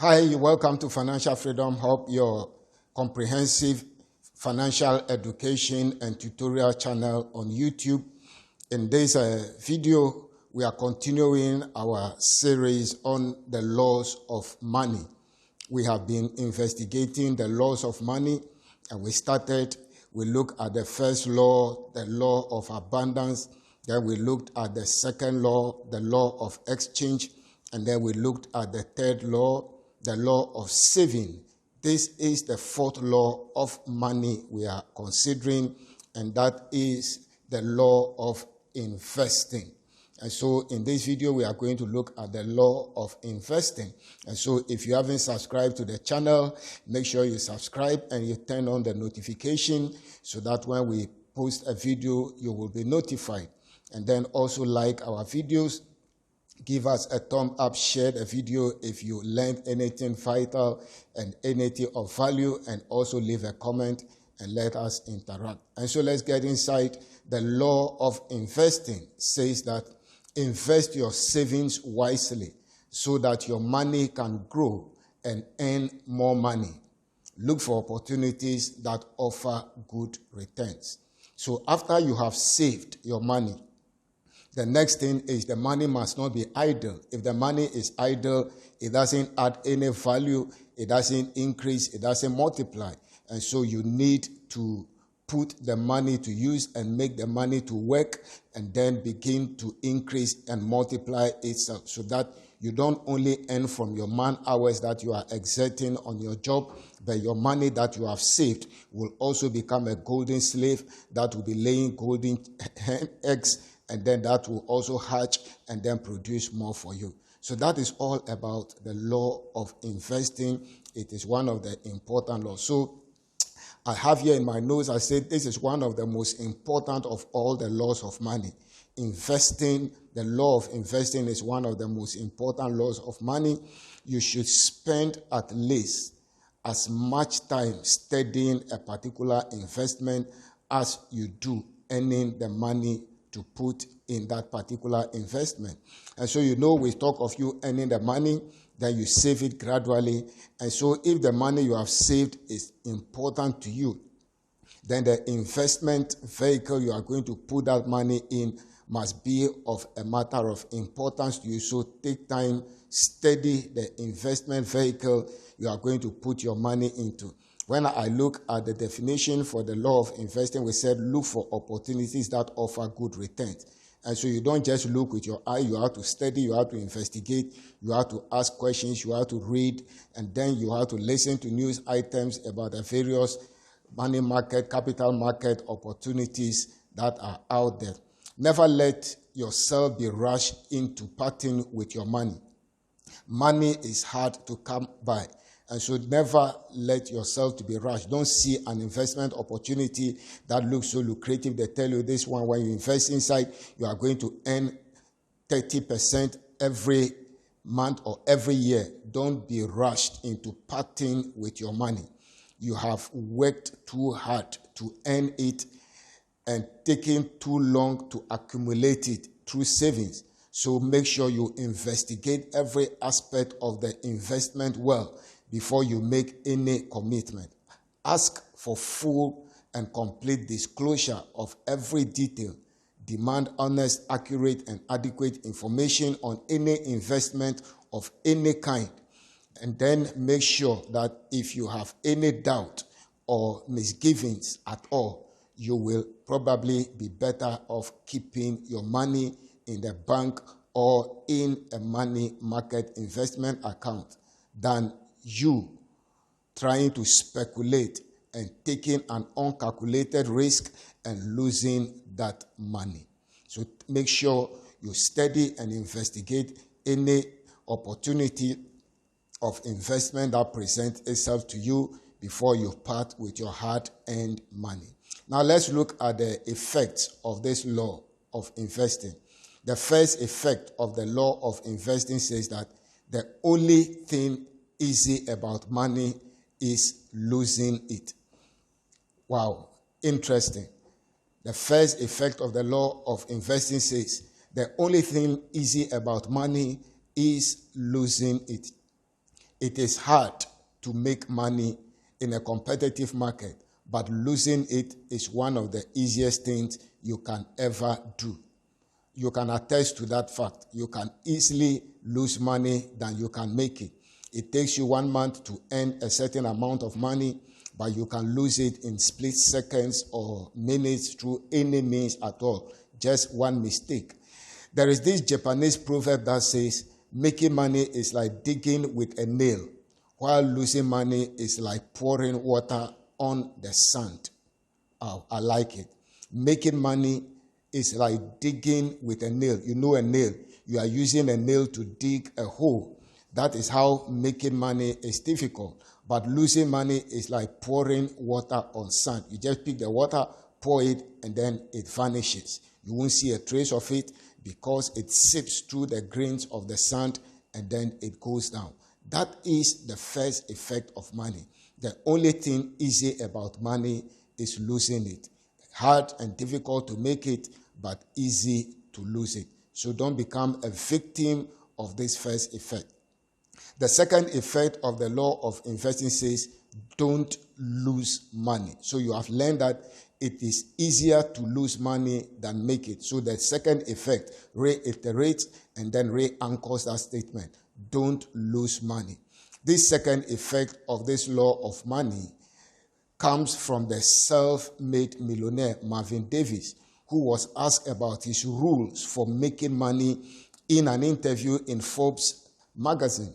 Hi, welcome to Financial Freedom Hub, your comprehensive financial education and tutorial channel on YouTube. In this video, we are continuing our series on the laws of money. We have been investigating the laws of money, and we looked at the first law, the law of abundance. Then we looked at the second law, the law of exchange. And then we looked at the third law, the law of saving. This is the fourth law of money we are considering, and that is the law of investing. And so in this video, we are going to look at the law of investing. And so if you haven't subscribed to the channel, make sure you subscribe and you turn on the notification so that when we post a video, you will be notified. And then also like our videos. Give us a thumb up, share the video if you learned anything vital and anything of value, and also leave a comment and let us interact. And so let's get inside. The law of investing says that invest your savings wisely so that your money can grow and earn more money. Look for opportunities that offer good returns. So after you have saved your money, the next thing is the money must not be idle. If the money is idle, it doesn't add any value, it doesn't increase, it doesn't multiply. And so you need to put the money to use and make the money to work and then begin to increase and multiply itself so that you don't only earn from your man hours that you are exerting on your job, but your money that you have saved will also become a golden slave that will be laying golden eggs, and then that will also hatch and then produce more for you. So that is all about the law of investing. It is one of the important laws. So I have here in my notes, I said this is one of the most important of all the laws of money. Investing, the law of investing is one of the most important laws of money. You should spend at least as much time studying a particular investment as you do earning the money to put in that particular investment. And so we talk of you earning the money, then you save it gradually. And so if the money you have saved is important to you, then the investment vehicle you are going to put that money in must be of a matter of importance to you. So take time, study the investment vehicle you are going to put your money into. When I look at the definition for the law of investing, we said look for opportunities that offer good returns. And so you don't just look with your eye, you have to study, you have to investigate, you have to ask questions, you have to read, and then you have to listen to news items about the various money market, capital market opportunities that are out there. Never let yourself be rushed into parting with your money. Money is hard to come by. And so never let yourself to be rushed. Don't see an investment opportunity that looks so lucrative. They tell you this one, when you invest inside, you are going to earn 30% every month or every year. Don't be rushed into parting with your money. You have worked too hard to earn it and taken too long to accumulate it through savings. So make sure you investigate every aspect of the investment well before you make any commitment. Ask for full and complete disclosure of every detail. Demand honest, accurate, and adequate information on any investment of any kind. And then make sure that if you have any doubt or misgivings at all, you will probably be better off keeping your money in the bank or in a money market investment account than you trying to speculate and taking an uncalculated risk and losing that money. So make sure you study and investigate any opportunity of investment that presents itself to you before you part with your hard-earned money. Now let's look at the effects of this law of investing. The first effect of the law of investing says that the only thing easy about money is losing it. Wow, interesting. The first effect of the law of investing says the only thing easy about money is losing it. It is hard to make money in a competitive market, but losing it is one of the easiest things you can ever do. You can attest to that fact. You can easily lose money than you can make it. It takes you 1 month to earn a certain amount of money, but you can lose it in split seconds or minutes through any means at all. Just one mistake. There is this Japanese proverb that says, making money is like digging with a nail, while losing money is like pouring water on the sand. Oh, I like it. Making money is like digging with a nail. You know a nail. You are using a nail to dig a hole. That is how making money is difficult. But losing money is like pouring water on sand. You just pick the water, pour it, and then it vanishes. You won't see a trace of it because it seeps through the grains of the sand and then it goes down. That is the first effect of money. The only thing easy about money is losing it. Hard and difficult to make it, but easy to lose it. So don't become a victim of this first effect. The second effect of the law of investing says, don't lose money. So you have learned that it is easier to lose money than make it. So the second effect reiterates and then re-anchors that statement. Don't lose money. This second effect of this law of money comes from the self-made millionaire Marvin Davis, who was asked about his rules for making money in an interview in Forbes magazine.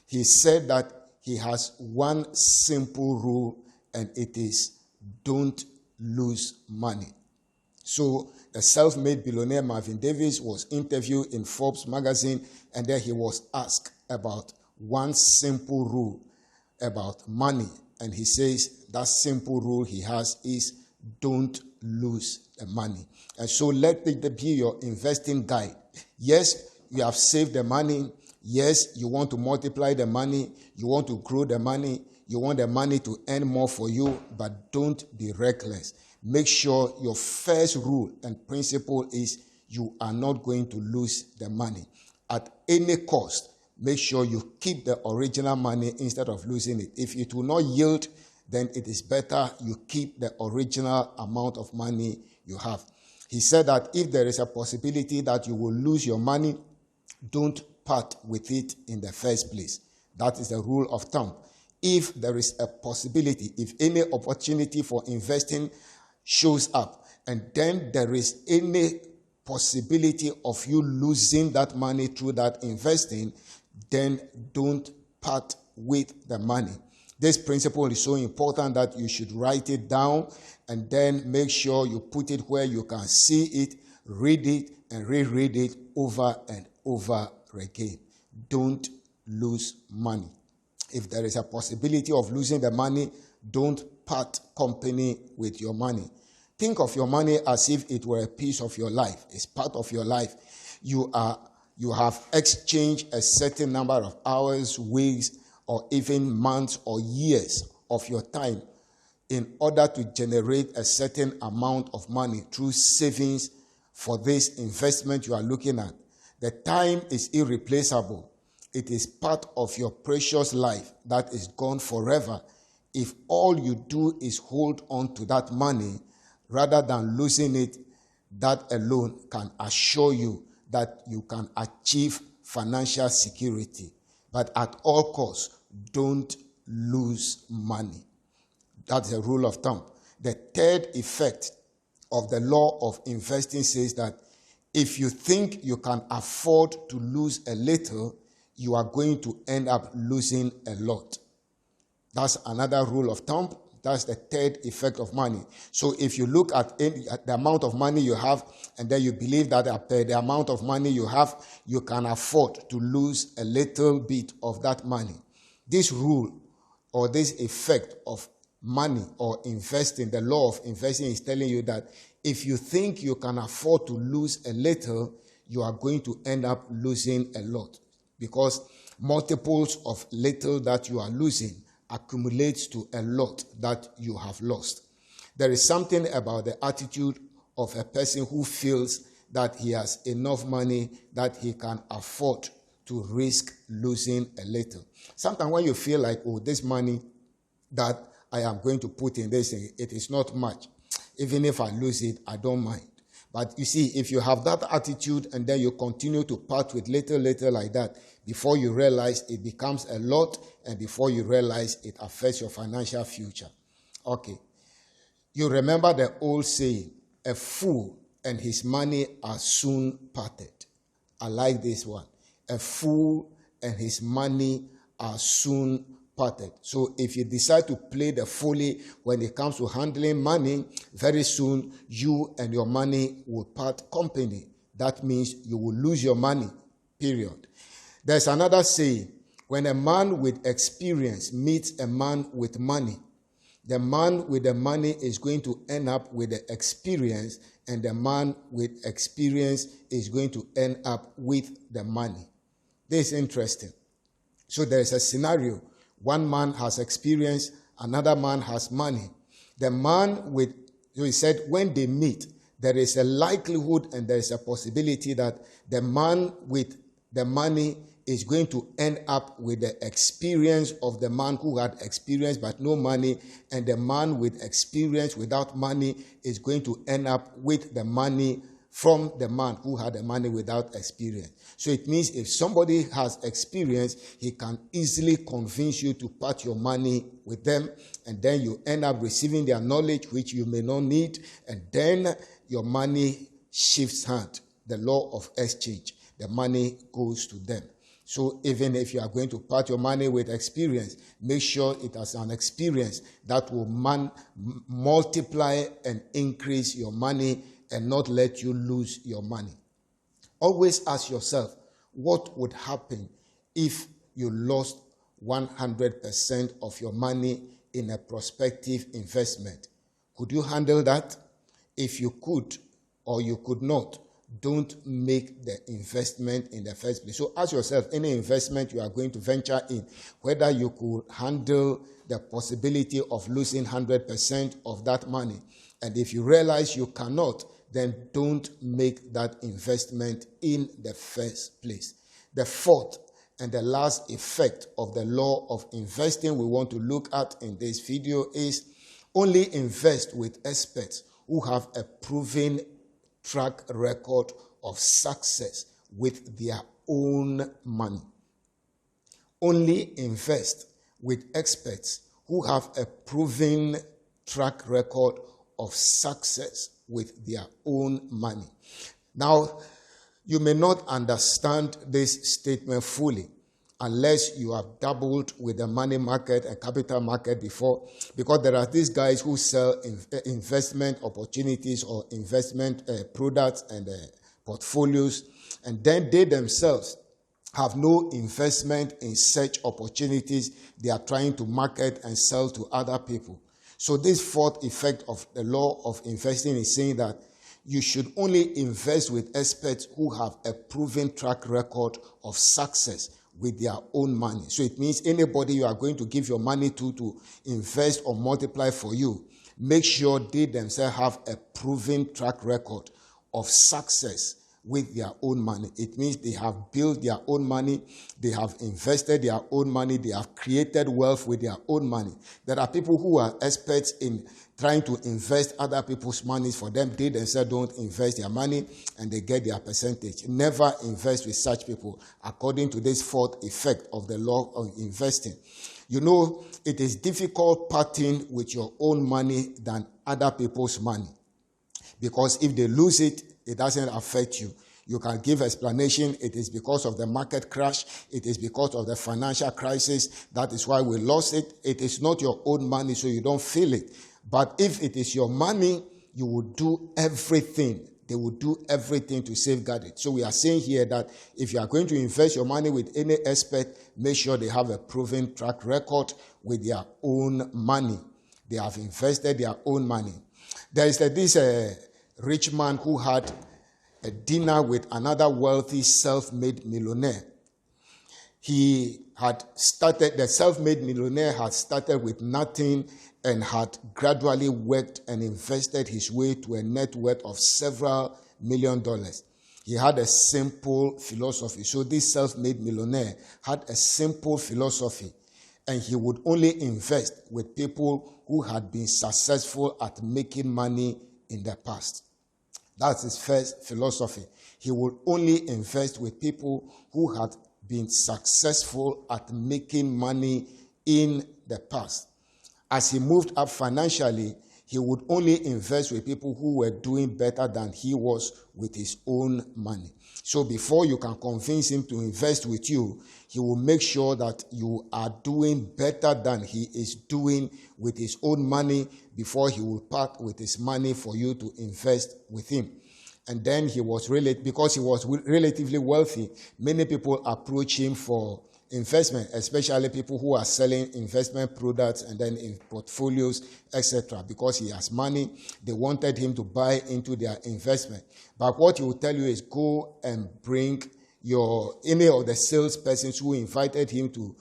He said that he has one simple rule, and it is don't lose money. So the self-made billionaire Marvin Davis was interviewed in Forbes magazine, and there he was asked about one simple rule about money. And he says that simple rule he has is don't lose the money. And so let it be your investing guide. Yes, you have saved the money. Yes, you want to multiply the money. You want to grow the money. You want the money to earn more for you, but don't be reckless. Make sure your first rule and principle is you are not going to lose the money. At any cost, make sure you keep the original money instead of losing it. If it will not yield, then it is better you keep the original amount of money you have. He said that if there is a possibility that you will lose your money, don't part with it in the first place. That is the rule of thumb. If there is a possibility, if any opportunity for investing shows up, and then there is any possibility of you losing that money through that investing, then don't part with the money. This principle is so important that you should write it down and then make sure you put it where you can see it, read it, and reread it over and over again. Don't lose money. If there is a possibility of losing the money, don't part company with your money. Think of your money as if it were a piece of your life. It's part of your life. You have exchanged a certain number of hours, weeks, or even months or years of your time in order to generate a certain amount of money through savings for this investment you are looking at. The time is irreplaceable. It is part of your precious life that is gone forever. If all you do is hold on to that money rather than losing it, that alone can assure you that you can achieve financial security. But at all costs, don't lose money. That's the rule of thumb. The third effect of the law of investing says that if you think you can afford to lose a little, you are going to end up losing a lot. That's another rule of thumb. That's the third effect of money. So if you look at the amount of money you have, and then you believe that the amount of money you have, you can afford to lose a little bit of that money. This rule or this effect of money or investing, the law of investing is telling you that if you think you can afford to lose a little, you are going to end up losing a lot, because multiples of little that you are losing accumulates to a lot that you have lost. There is something about the attitude of a person who feels that he has enough money that he can afford to risk losing a little. Sometimes when you feel like, oh, this money that I am going to put in this thing, it is not much. Even if I lose it, I don't mind. But you see, if you have that attitude and then you continue to part with little like that, before you realize it becomes a lot, and before you realize it affects your financial future. Okay. You remember the old saying, a fool and his money are soon parted. I like this one. A fool and his money are soon parted. So if you decide to play the folly when it comes to handling money, very soon you and your money will part company. That means you will lose your money, period. There's another saying, when a man with experience meets a man with money, the man with the money is going to end up with the experience, and the man with experience is going to end up with the money. This is interesting. So there is a scenario. One man has experience, another man has money. The man with, so he said, when they meet, there is a likelihood and there is a possibility that the man with the money is going to end up with the experience of the man who had experience but no money, and the man with experience without money is going to end up with the money from the man who had the money without experience. So it means if somebody has experience, he can easily convince you to part your money with them, and then you end up receiving their knowledge, which you may not need, and then your money shifts hand. The law of exchange. The money goes to them. So even if you are going to part your money with experience, make sure it has an experience that will multiply and increase your money and not let you lose your money. Always ask yourself, what would happen if you lost 100% of your money in a prospective investment? Could you handle that? If you could or you could not, don't make the investment in the first place. So ask yourself, any investment you are going to venture in, whether you could handle the possibility of losing 100% of that money. And if you realize you cannot, then don't make that investment in the first place. The fourth and the last effect of the law of investing we want to look at in this video is only invest with experts who have a proven track record of success with their own money. Only invest with experts who have a proven track record of success with their own money. Now, you may not understand this statement fully unless you have dabbled with the money market and capital market before, because there are these guys who sell investment opportunities or investment products and portfolios, and then they themselves have no investment in such opportunities they are trying to market and sell to other people. So this fourth effect of the law of investing is saying that you should only invest with experts who have a proven track record of success with their own money. So it means anybody you are going to give your money to invest or multiply for you, make sure they themselves have a proven track record of success with their own money. It means they have built their own money, they have invested their own money, they have created wealth with their own money. There are people who are experts in trying to invest other people's money for them. They themselves don't invest their money and they get their percentage. Never invest with such people, according to this fourth effect of the law of investing. You know, it is difficult parting with your own money than other people's money, because if they lose it, it doesn't affect you. You can give explanation. It is because of the market crash. It is because of the financial crisis. That is why we lost it. It is not your own money, so you don't feel it. But if it is your money, you will do everything. They will do everything to safeguard it. So we are saying here that if you are going to invest your money with any expert, make sure they have a proven track record with their own money. They have invested their own money. There is this rich man who had a dinner with another wealthy self-made millionaire. The self-made millionaire had started with nothing and had gradually worked and invested his way to a net worth of several $1 million. He had a simple philosophy. So this self-made millionaire had a simple philosophy, and he would only invest with people who had been successful at making money in the past. That's his first philosophy. He would only invest with people who had been successful at making money in the past. As he moved up financially, he would only invest with people who were doing better than he was with his own money. So before you can convince him to invest with you, he will make sure that you are doing better than he is doing with his own money before he will part with his money for you to invest with him. And then because he was relatively wealthy, many people approach him for investment, especially people who are selling investment products and then in portfolios, etc. Because he has money, they wanted him to buy into their investment. But what he will tell you is go and bring any of the salespersons who invited him to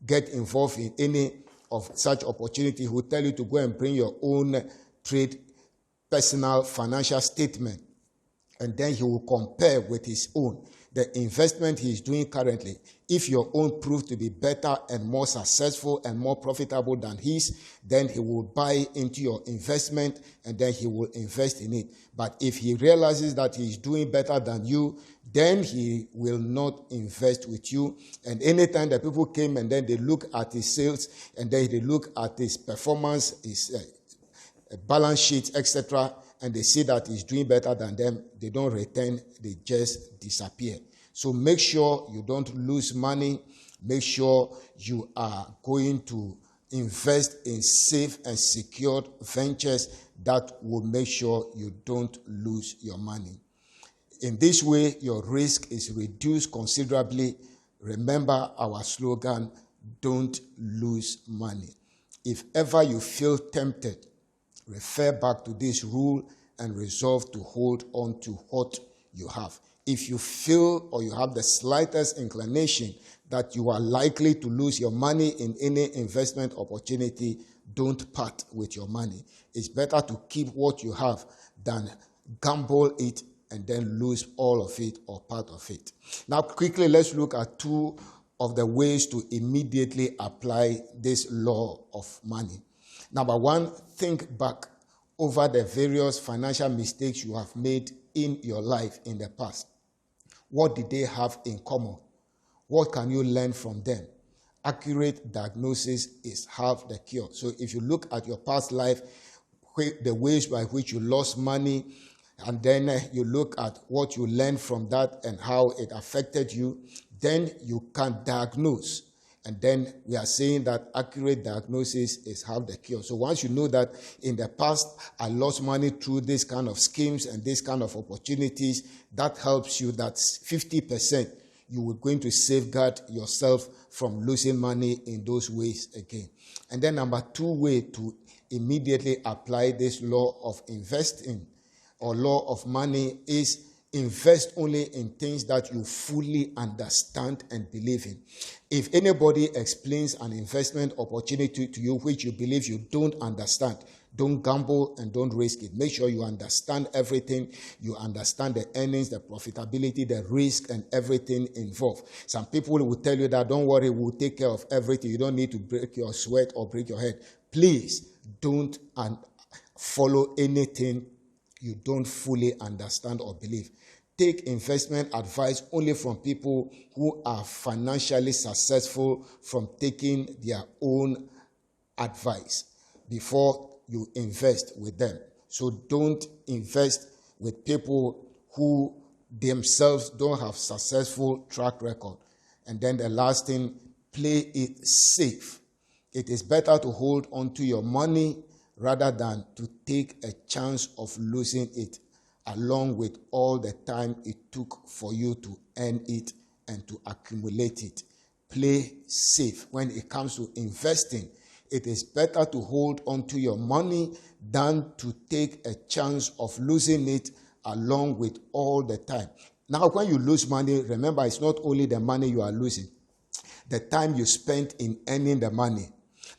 get involved in any of such opportunity. He will tell you to go and bring your own trade, personal financial statement. And then he will compare with his own, the investment he is doing currently. If your own proved to be better and more successful and more profitable than his, then he will buy into your investment and then he will invest in it. But if he realizes that he is doing better than you, then he will not invest with you. And anytime that people came and then they look at his sales and then they look at his performance, his balance sheet, etc., and they see that he's doing better than them, they don't return, they just disappear. So make sure you don't lose money. Make sure you are going to invest in safe and secured ventures that will make sure you don't lose your money. In this way, your risk is reduced considerably. Remember our slogan, don't lose money. If ever you feel tempted, refer back to this rule and resolve to hold on to what you have. If you feel or you have the slightest inclination that you are likely to lose your money in any investment opportunity, don't part with your money. It's better to keep what you have than gamble it and then lose all of it or part of it. Now, quickly, let's look at two of the ways to immediately apply this law of money. Number one, think back over the various financial mistakes you have made in your life in the past. What did they have in common? What can you learn from them? Accurate diagnosis is half the cure. So if you look at your past life, the ways by which you lost money, and then you look at what you learned from that and how it affected you, then you can diagnose. And then we are saying that accurate diagnosis is half the cure. So once you know that in the past I lost money through this kind of schemes and this kind of opportunities, that helps you that 50% you were going to safeguard yourself from losing money in those ways again. And then number two way to immediately apply this law of investing or law of money is invest only in things that you fully understand and believe in. If anybody explains an investment opportunity to you which you believe you don't understand, don't gamble and don't risk it. Make sure you understand everything. You understand the earnings, the profitability, the risk, and everything involved. Some people will tell you that, don't worry, we'll take care of everything. You don't need to break your sweat or break your head. Please don't follow anything you don't fully understand or believe. Take investment advice only from people who are financially successful from taking their own advice before you invest with them. So don't invest with people who themselves don't have successful track record. And then the last thing, play it safe. It is better to hold on to your money rather than to take a chance of losing it, along with all the time it took for you to earn it and to accumulate it. Play safe. When it comes to investing, it is better to hold on to your money than to take a chance of losing it along with all the time. Now, when you lose money, remember, it's not only the money you are losing, the time you spent in earning the money.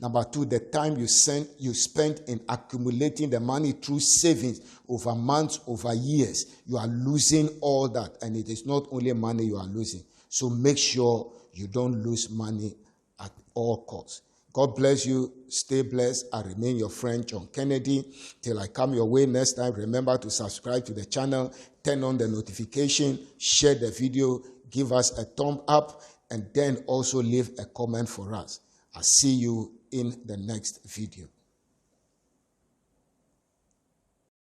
Number two, the time you spent in accumulating the money through savings over months, over years, you are losing all that. And it is not only money you are losing. So make sure you don't lose money at all costs. God bless you. Stay blessed. I remain your friend, John Kennedy. Till I come your way next time, remember to subscribe to the channel, turn on the notification, share the video, give us a thumb up, and then also leave a comment for us. I'll see you in the next video.